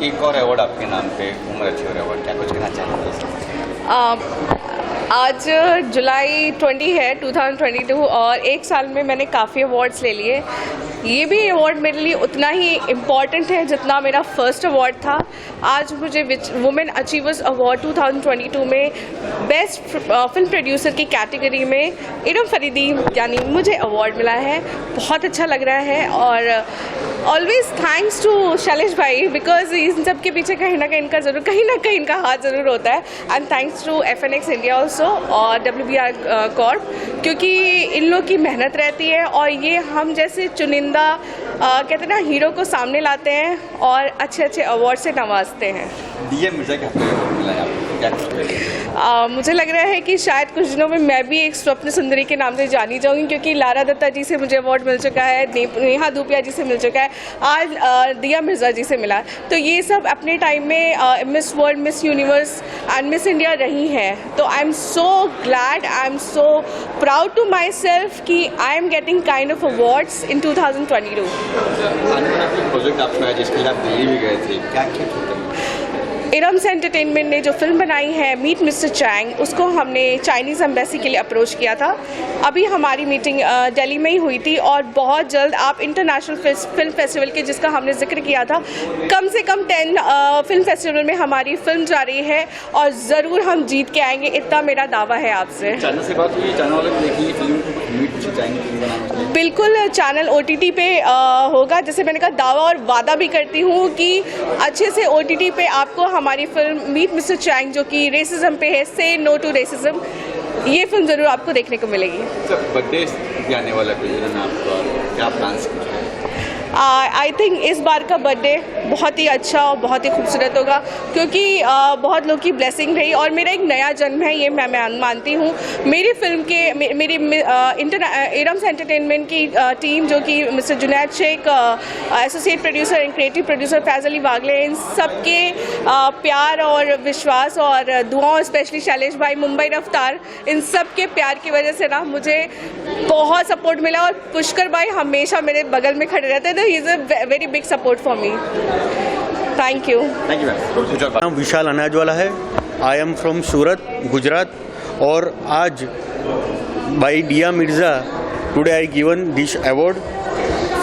एक और अवार्ड आपके नाम पे, उमर अचीवर अवार्ड, क्या कुछ कहना चाहेंगे? आज जुलाई 20 है 2022 और एक साल में मैंने काफ़ी अवार्ड्स ले लिए। ये भी अवार्ड मेरे लिए उतना ही इम्पॉर्टेंट है जितना मेरा फर्स्ट अवार्ड था। आज मुझे वुमेन अचीवर्स अवार्ड 2022 में बेस्ट फिल्म प्रोड्यूसर की कैटेगरी में इरम फरीदी यानी मुझे अवार्ड मिला है। बहुत अच्छा लग रहा है और ऑलवेज थैंक्स टू शैलेश भाई बिकॉज इन सब के पीछे कहीं ना कहीं इनका हाथ ज़रूर होता है। And thanks to FNX India also और WBR कॉर्प, क्योंकि इन लोग की मेहनत रहती है और ये हम जैसे चुनिंदा कहते हैं ना हीरो को सामने लाते हैं और अच्छे अच्छे अवार्ड से नवाजते हैं। दिया मिर्जा का मिला है आपको, क्या मुझे लग रहा है कि शायद कुछ दिनों में मैं भी एक स्वप्न सुंदरी के नाम से जानी जाऊंगी, क्योंकि लारा दत्ता जी से मुझे अवार्ड मिल चुका है, नेहा धूपिया जी से मिल चुका है, आज दिया मिर्जा जी से मिला। तो ये सब अपने टाइम में Miss World, Miss Universe and Miss India रही हैं। तो I am so glad, I am so proud to myself कि I am getting kind of awards in 2022। Project आपका है जिसके लिए आप दिल्ली भी गए थे, क्या इरम्स एंटरटेनमेंट ने जो फिल्म बनाई है मीट मिस्टर चैंग, उसको हमने चाइनीज़ एम्बेसी के लिए अप्रोच किया था। अभी हमारी मीटिंग दिल्ली में ही हुई थी और बहुत जल्द आप इंटरनेशनल फिल्म फेस्टिवल के जिसका हमने जिक्र किया था, कम से कम 10 फिल्म फेस्टिवल में हमारी फिल्म जा रही है और ज़रूर हम जीत के आएंगे, इतना मेरा दावा है आपसे। चैनल से बात हुई, चैनल वाले देखिए फिल्म मीट मिस्टर चैंग की बनाना, बिल्कुल चैनल OTT पे होगा। जैसे मैंने कहा, दावा और वादा भी करती हूँ कि अच्छे से OTT पे आपको हमारी फिल्म मीट मिस्टर चैंग जो कि रेसिज्म पे है, से नो टू रेसिज्म, ये फिल्म ज़रूर आपको देखने को मिलेगी। बर्थडे आने वाला है आपका, क्या प्लान्स? आई थिंक इस बार का बर्थडे बहुत ही अच्छा और बहुत ही खूबसूरत होगा, क्योंकि बहुत लोग की ब्लेसिंग रही और मेरा एक नया जन्म है, ये मैं मानती हूँ। मेरी फिल्म के मेरी इरम्स एंटरटेनमेंट की टीम जो कि mister Junaid Sheikh, associate producer and creative producer Faiz Ali Wagle, इन सबके प्यार और विश्वास और दुआओं, स्पेशली शैलेश भाई, मुंबई रफ्तार, इन सब के प्यार की वजह से ना मुझे बहुत सपोर्ट मिला और पुष्कर भाई हमेशा मेरे बगल में खड़े रहते थे। He is a very big support for me. Thank you. Thank you. नाम विशाल अनाजवाला है। आई एम फ्रॉम सूरत, गुजरात। और आज बाई दिया Mirza today I given this award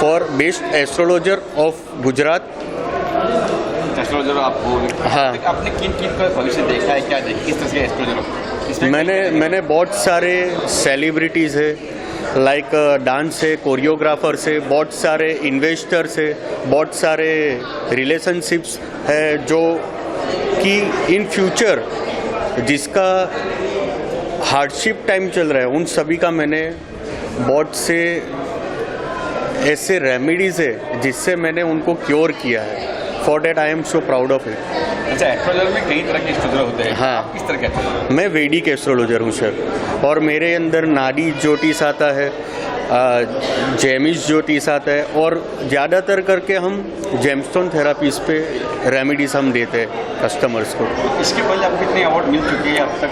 for best astrologer of Gujarat. Astrologer आपको, हाँ, आपने किन का भविष्य देखा है, क्या देखा, किस तरह से एस्ट्रोलॉजर? मैंने बहुत सारे सेलिब्रिटीज़ है, लाइक डांस है, कोरियोग्राफर से, बहुत सारे इन्वेस्टर्स है, बहुत सारे रिलेशनशिप्स है जो कि इन फ्यूचर जिसका हार्डशिप टाइम चल रहा है, उन सभी का मैंने बहुत से ऐसे रेमेडीज़ है जिससे मैंने उनको क्योर किया है। For that I am so proud of it. अच्छा, एस्ट्रोलॉजर में कई तरह के एस्ट्रोलॉजर होते हैं। हाँ, किस तरह के? मैं वैदिक एस्ट्रोलॉजर हूँ सर, और मेरे अंदर नाड़ी ज्योतिष आता है, जेमिस ज्योतिष आता है, और ज़्यादातर करके हम जेमस्टोन थेरापीज पे रेमेडीज हम देते हैं कस्टमर्स को। इसके पहले आपको कितने अवार्ड मिल चुके हैं अब तक?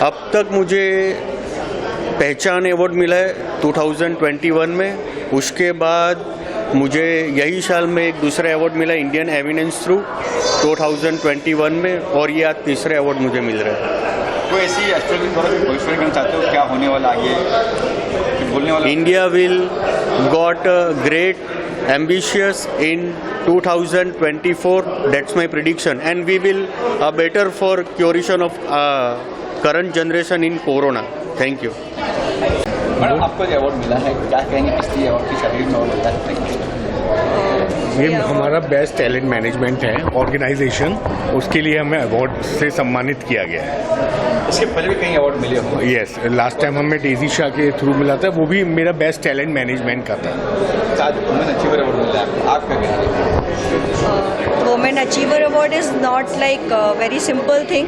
अब तक मुझे पहचान अवार्ड मिला है 2021 में। उसके बाद मुझे यही साल में एक दूसरा अवार्ड मिला इंडियन एविडेंस थ्रू 2021 में, और ये आज तीसरे अवार्ड मुझे मिल रहा है। कोई ऐसी एस्ट्रोलॉजी द्वारा भविष्य करना चाहते हो, क्या होने वाला आगे, बोलने वाला? India will got great ambitious in 2024. That's my prediction, and we will better for curation of current generation in corona. Thank you. Madam, आपको जो अवार्ड मिला है, क्या कहेंगे, किस लिए अवार्ड की शरीर में होता है? ये हमारा बेस्ट टैलेंट मैनेजमेंट है ऑर्गेनाइजेशन, उसके लिए हमें अवार्ड से सम्मानित किया गया है। इसके पहले भी कई अवार्ड मिले होंगे? यस, लास्ट टाइम हमें डेजी शाह के थ्रू मिला था, वो भी मेरा बेस्ट टैलेंट मैनेजमेंट का था। आज वुमेन अचीवर अवार्ड मिला है, आप क्या कहेंगे? Women achiever award is not like very simple thing.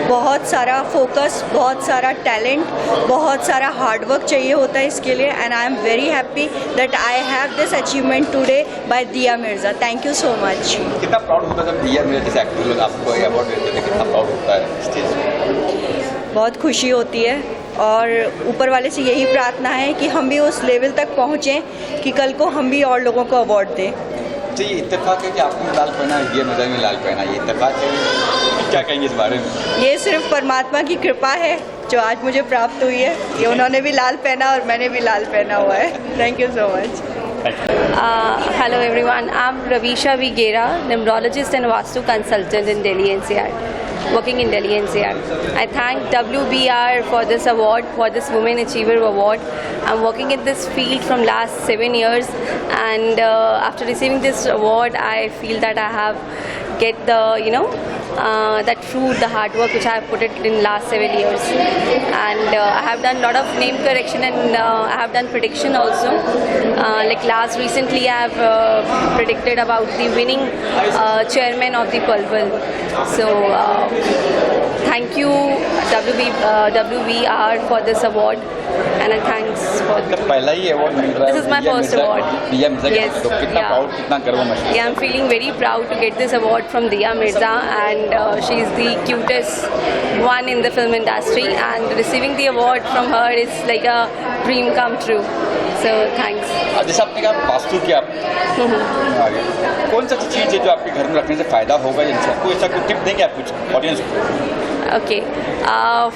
बहुत सारा फोकस, बहुत सारा टैलेंट, बहुत सारा हार्डवर्क चाहिए होता है इसके लिए, and I am very happy that I have this achievement today by Diya Mirza. Thank you so much. कितना प्राउड होता है जब दिया मिर्जा जैसे एक्टर लोग आपको अवार्ड देते हैं, कितना प्राउड होता है स्टेज पे? बहुत खुशी होती है और ऊपर वाले से यही प्रार्थना है कि हम भी उस लेवल तक पहुँचें कि कल को हम भी और लोगों को अवार्ड दें। अच्छा, ये इत्तेफाक है कि आपने लाल पहना, ये मिर्जा ने लाल पहना, ये इत्तेफाक है, क्या कहेंगे इस बारे में? ये सिर्फ परमात्मा की कृपा है जो आज मुझे प्राप्त हुई है। ये उन्होंने भी लाल पहना और मैंने भी लाल पहना हुआ है। Thank you so much. Hello everyone, I'm Ravisha V. Gera, numerologist and Vastu consultant in Delhi NCR, working in Delhi NCR. I thank WBR for this award, for this Women Achiever Award. I'm working in this field from last 7 years, and after receiving this award, I feel that I have get the that fruit, the hard work which I have put it in last 7 years, and I have done lot of name correction, and I have done prediction also. Like recently I have predicted about the winning chairman of the Pulwal. So thank you WBR for this award, and thanks for मतलब पहला ही award मिल रहा है। This is my first award. दिया मिर्जा के Yes, तो कितना yeah. Proud, कितना गर्व महसूस? Yeah, I'm feeling very proud to get this award from Diya Mirza, and she is the cutest one in the film industry, and receiving the award from her is like a dream come true. So thanks. जैसे आपने कहा वास्तु की आप कौन सा चीज़ है जो आपके घर में रखने से फायदा होगा, या कोई ऐसा कोई टिप देंगे आप कुछ ऑडियंस को? Okay,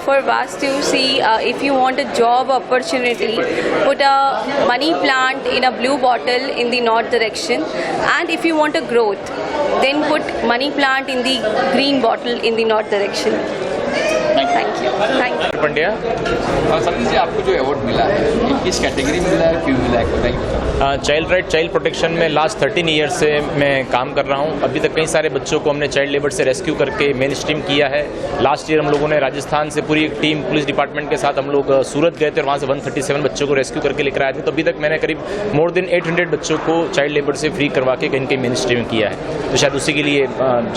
for Vastu, see, if you want a job opportunity, put a money plant in a blue bottle in the north direction, and if you want a growth, then put money plant in the green bottle in the north direction. Thank you. Thank you. Pandya, Sachin ji, आपको जो award मिला है ये किस category में मिला है, क्यों मिला है, बताइए। चाइल्ड राइट चाइल्ड प्रोटेक्शन में लास्ट 13 ईयर्स से मैं काम कर रहा हूं। अभी तक कई सारे बच्चों को हमने चाइल्ड लेबर से रेस्क्यू करके मेन स्ट्रीम किया है। लास्ट ईयर हम लोगों ने राजस्थान से पूरी एक टीम पुलिस डिपार्टमेंट के साथ हम लोग सूरत गए थे और वहाँ से 137 बच्चों को रेस्क्यू करके लेकर आए थे। तो अभी तक मैंने करीब मोर देन 800 बच्चों को चाइल्ड लेबर से फ्री करवा के कहीं मेन स्ट्रीम किया है। तो शायद उसी के लिए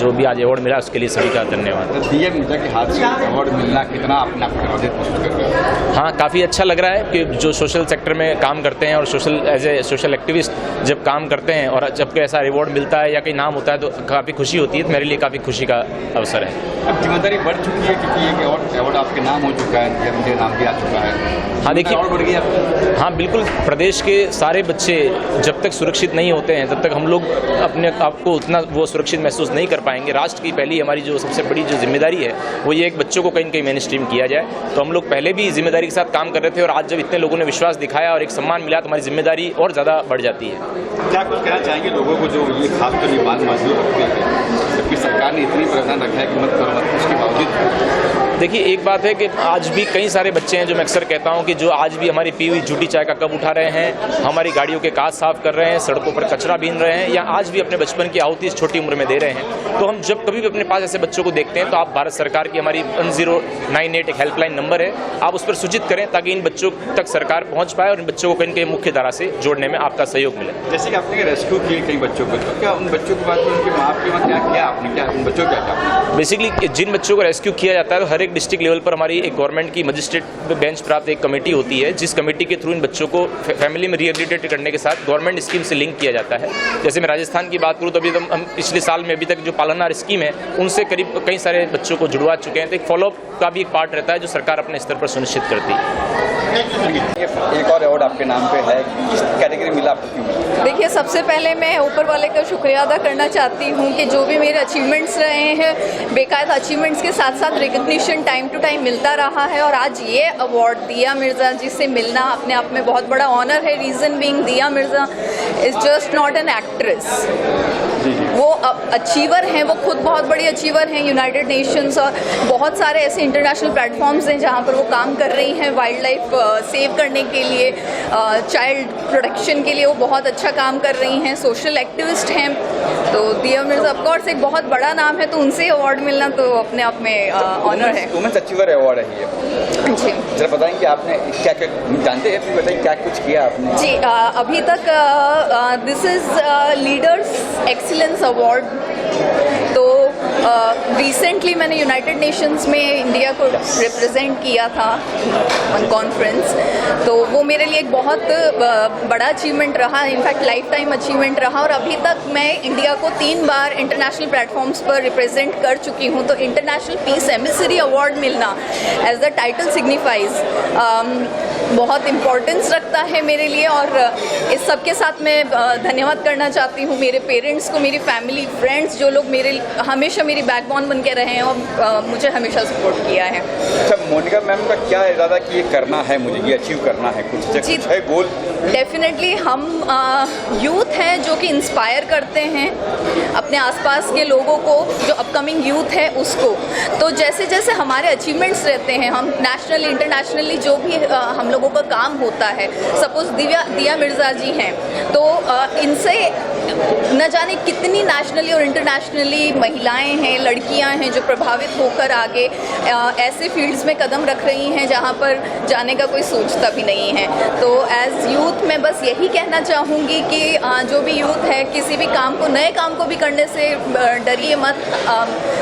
जो भी आज अवार्ड मिला उसके लिए सभी का धन्यवाद। दिया मिर्जा के हाथ से अवार्ड मिलना कितना अपने आप को गर्वित महसूस कर रहे हो? हाँ, काफ़ी अच्छा लग रहा है कि जो सोशल सेक्टर में काम करते हैं और एज ए सोशल एक्टिविस्ट जब काम करते हैं और जब कोई ऐसा रिवॉर्ड मिलता है या कोई नाम होता है तो काफ़ी खुशी होती है। तो मेरे लिए काफ़ी खुशी का अवसर है। अब जिम्मेदारी बढ़ चुकी है क्योंकि एक अवार्ड आपके नाम हो चुका है, मुझे नाम भी आ चुका है। हाँ देखिए, और बढ़ गई आपकी? हाँ बिल्कुल, प्रदेश के सारे बच्चे जब तक सुरक्षित नहीं होते हैं तब तक हम लोग अपने आप को उतना वो सुरक्षित महसूस नहीं कर पाएंगे। राष्ट्र की पहली हमारी जो सबसे बड़ी जो जिम्मेदारी है वो ये एक बच्चों को कहीं न कहीं मेन स्ट्रीम किया जाए। तो हम लोग पहले भी जिम्मेदारी के साथ काम कर रहे थे और आज जब इतने लोगों ने विश्वास दिखाया और एक सम्मान मिला तो हमारी जिम्मेदारी और ज़्यादा बढ़ जाती है। क्या कुछ कहना चाहेंगे लोगों को जो ये खास कर बात मजबूत रखते हैं, जबकि सरकार ने इतनी प्रावधान रखा है कि मत करो मत, उसके बावजूद? देखिए, एक बात है कि आज भी कई सारे बच्चे हैं जो मैं अक्सर कहता हूं कि जो आज भी हमारी पी हुई झूठी चाय का कप उठा रहे हैं, हमारी गाड़ियों के कांच साफ कर रहे हैं, सड़कों पर कचरा बीन रहे हैं, या आज भी अपने बचपन की आहुति इस छोटी उम्र में दे रहे हैं। तो हम जब कभी भी अपने पास ऐसे बच्चों को देखते हैं तो आप भारत सरकार की हमारी 1098 एक हेल्पलाइन नंबर है, आप उस पर सूचित करें ताकि इन बच्चों तक सरकार पहुंच पाए और इन बच्चों को कहीं कहीं मुख्य धारा से जोड़ने में आपका सहयोग मिले। जैसे कि आपने रेस्क्यू किए कई बच्चों को, तो क्या उन बच्चों के बाद उनके माँ बाप के वहाँ क्या किया आपने, क्या उन बच्चों क्या किया? बेसिकली जिन बच्चों को रेस्क्यू किया जाता है तो हर एक डिस्ट्रिक्ट लेवल पर हमारी एक गवर्नमेंट की मजिस्ट्रेट बेंच प्राप्त एक कमेटी होती है, जिस कमेटी के थ्रू इन बच्चों को फैमिली में रिहेबिलिटेट करने के साथ गवर्नमेंट स्कीम से लिंक किया जाता है। जैसे मैं राजस्थान की बात करूँ तो अभी हम पिछले साल में अभी तक जो पालनहार स्कीम है उनसे करीब कई सारे बच्चों को जुड़वा चुके हैं। तो एक फॉलोअप का भी एक पार्ट रहता है जो सरकार अपने स्तर पर सुनिश्चित करती है। एक और अवार्ड आपके नाम पे है, किस कैटेगरी मिला आपको? देखिए, सबसे पहले मैं ऊपर वाले का शुक्रिया अदा करना चाहती हूँ कि जो भी मेरे अचीवमेंट्स रहे हैं, बेकायदा अचीवमेंट्स के साथ साथ रिकग्निशन टाइम टू टाइम मिलता रहा है, और आज ये अवार्ड दिया मिर्ज़ा जी से मिलना अपने आप में बहुत बड़ा ऑनर है। रीज़न बीइंग दिया Mirza is just not an actress, वो अचीवर हैं, वो खुद बहुत बड़ी अचीवर हैं। यूनाइटेड नेशंस और बहुत सारे ऐसे इंटरनेशनल प्लेटफॉर्म्स हैं जहाँ पर वो काम कर रही हैं वाइल्ड लाइफ सेव करने के लिए, चाइल्ड प्रोटेक्शन के लिए वो बहुत अच्छा काम कर रही हैं, सोशल एक्टिविस्ट हैं। तो दिया मिर्ज़ा ऑफकोर्स एक बहुत बड़ा नाम है, तो उनसे अवार्ड मिलना तो अपने आप में ऑनर है। वुमेन्स अचीवर अवार्ड है ये जी, जरा बताएंगे आपने क्या क्या जानते हैं, फिर बताइए क्या कुछ किया आपने? जी, अभी तक this is leaders excellence award. तो रिसेंटली मैंने यूनाइटेड नेशंस में इंडिया को रिप्रेजेंट किया था वन कॉन्फ्रेंस, तो वो मेरे लिए एक बहुत बड़ा अचीवमेंट रहा, इनफैक्ट लाइफ टाइम अचीवमेंट रहा। और अभी तक मैं इंडिया को 3 बार इंटरनेशनल प्लेटफॉर्म्स पर रिप्रेजेंट कर चुकी हूँ। तो इंटरनेशनल पीस एमिसरी अवार्ड मिलना, एज द टाइटल सिग्निफाइज, बहुत इम्पोर्टेंस रखता है मेरे लिए। और इस सब के साथ मैं धन्यवाद करना चाहती हूँ मेरे पेरेंट्स को, मेरी फैमिली, फ्रेंड्स, जो लोग मेरे हमेशा मेरी बैकबोन बन के रहे हैं और मुझे हमेशा सपोर्ट किया है। अच्छा, मोनिका मैम का क्या इरादा कि ये करना है, मुझे ये अचीव करना है, कुछ है गोल? डेफिनेटली हम यूथ हैं जो कि इंस्पायर करते हैं अपने आसपास के लोगों को, जो अपकमिंग यूथ है उसको। तो जैसे जैसे हमारे अचीवमेंट्स रहते हैं, हम नेशनली इंटरनेशनली जो भी हम लोगों का काम होता है, सपोज दिया मिर्ज़ा जी हैं, तो इनसे न जाने कितनी नेशनली और इंटरनेशनली महिलाएं हैं, लड़कियां हैं जो प्रभावित होकर आगे ऐसे फील्ड्स में कदम रख रही हैं जहां पर जाने का कोई सोचता भी नहीं है। तो एज यूथ मैं बस यही कहना चाहूँगी कि जो भी यूथ है, किसी भी काम को, नए काम को भी करने से डरिए मत।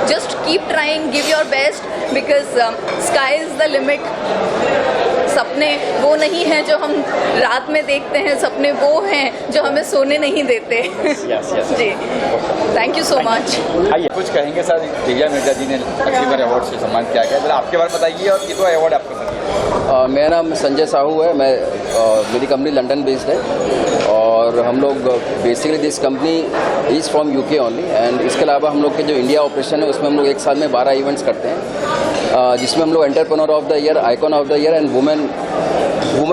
Just keep trying, give your best, because sky is the limit. सपने वो नहीं हैं जो हम रात में देखते हैं, सपने वो हैं जो हमें सोने नहीं देते। जी, थैंक यू सो मच। आइए कुछ कहेंगे सर, दिव्या मिर्जा जी ने अचीवर अवार्ड से सम्मानित किया गया, जरा आपके बारे में बताइए और कितना अवार्ड आपको मिला? मेरा नाम संजय साहू है, मेरी कंपनी लंदन बेस्ड है और हम लोग basically this company is from UK only. And इसके अलावा हम लोग के जो इंडिया ऑपरेशन है उसमें हम लोग एक साल में 12 इवेंट्स करते हैं, जिसमें हम लोग entrepreneur of the year, icon of the year and women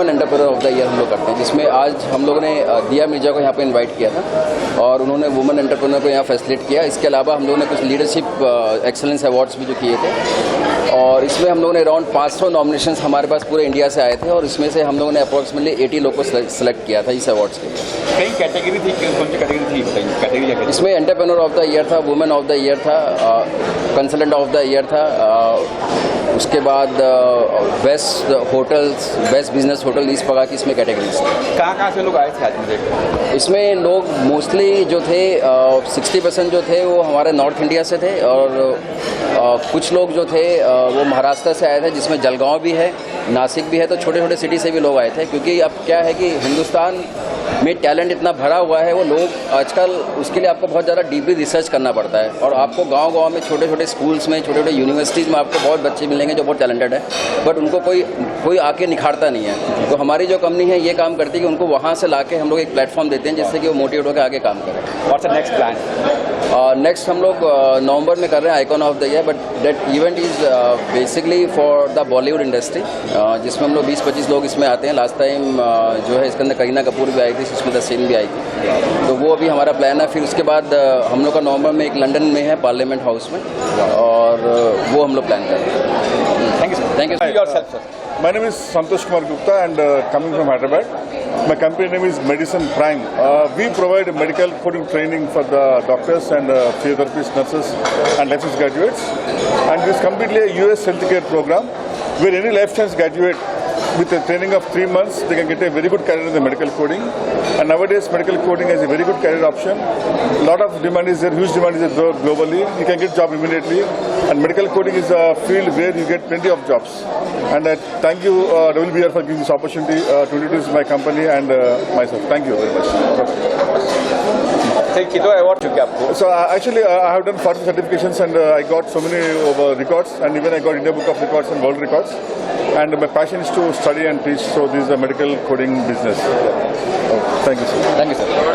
entrepreneur of the year हम लोग करते हैं, जिसमें आज हम लोगों ने दिया मिर्जा को यहाँ पे इनवाइट किया था और उन्होंने वुमेन एंटरप्रेन्योर को यहाँ फैसिलिटेट किया। इसके अलावा हम लोगों ने कुछ लीडरशिप एक्सेलेंस अवार्ड्स भी जो किए थे और इसमें हम लोगों ने अराउंड 500 नॉमिनेशंस हमारे पास पूरे इंडिया से आए थे और इसमें से हम लोगों ने अप्रॉक्सीमेटली 80 लोग को सिलेक्ट किया था इस अवार्ड्स के लिए। कई कैटेगरी थी, कौन सी कैटेगरी थी बताइए? कैटेगरी इसमें एंटरप्रेन्योर ऑफ द ईयर था, वुमेन ऑफ द ईयर था, कंसल्टेंट ऑफ द ईयर था, उसके बाद best hotels, best business hotel, इस प्रकार की इसमें कैटेगरीज थी। कहाँ से लोग आए थे आज मुझे? इसमें लोग मोस्टली जो थे 60% जो थे वो हमारे नॉर्थ इंडिया से थे और कुछ लोग जो थे वो महाराष्ट्र से आए थे, जिसमें जलगांव भी है, नासिक भी है, तो छोटे छोटे सिटी से भी लोग आए थे। क्योंकि अब क्या है कि हिंदुस्तान में टैलेंट इतना भरा हुआ है, वो लोग आजकल उसके लिए आपको बहुत ज़्यादा डीपली रिसर्च करना पड़ता है और आपको गांव-गांव में, छोटे छोटे स्कूल्स में, छोटे छोटे यूनिवर्सिटीज़ में आपको बहुत बच्चे मिलेंगे जो बहुत टैलेंटेड है, बट उनको कोई आके निखारता नहीं है। तो हमारी जो कंपनी है ये काम करती है कि उनको वहाँ से ला के हम लोग एक प्लेटफॉर्म देते हैं जिससे कि वो मोटिवेट होकर आगे काम करें। और नेक्स्ट प्लान? नेक्स्ट हम लोग नवंबर में कर रहे हैं icon of the year, but that event is basically for the Bollywood industry, जिसमें हम लोग 20-25 लोग इसमें आते हैं। लास्ट टाइम जो है इसके अंदर करीना कपूर भी आई थी, सुष्मिता सेन भी आई थी, तो वो अभी हमारा प्लान है। फिर उसके बाद हम लोग का नवंबर में एक लंदन में है पार्लियामेंट हाउस में और वो हम लोग प्लान कर रहे हैं। Thank you sir. Thank you yourself sir. My name is Santosh Kumar Gupta and coming from Hyderabad. My company name is Medicine Prime. We provide medical coding training for the doctors and physiotherapists, nurses and life science graduates. And this is completely a US healthcare program where any life science graduate with a training of 3 months, they can get a very good career in the medical coding. And nowadays, medical coding is a very good career option. A lot of demand is there, huge demand is there globally. You can get job immediately. And medical coding is a field where you get plenty of jobs. And thank you, WBR, for giving this opportunity to introduce my company and myself. Thank you very much. कितना award चुके आपको? So actually, I have done 40 certifications and I got so many records, and even I got India Book of Records and World Records. And my passion is to study and teach. So this is a medical coding business. Thank you, sir. Thank you, sir.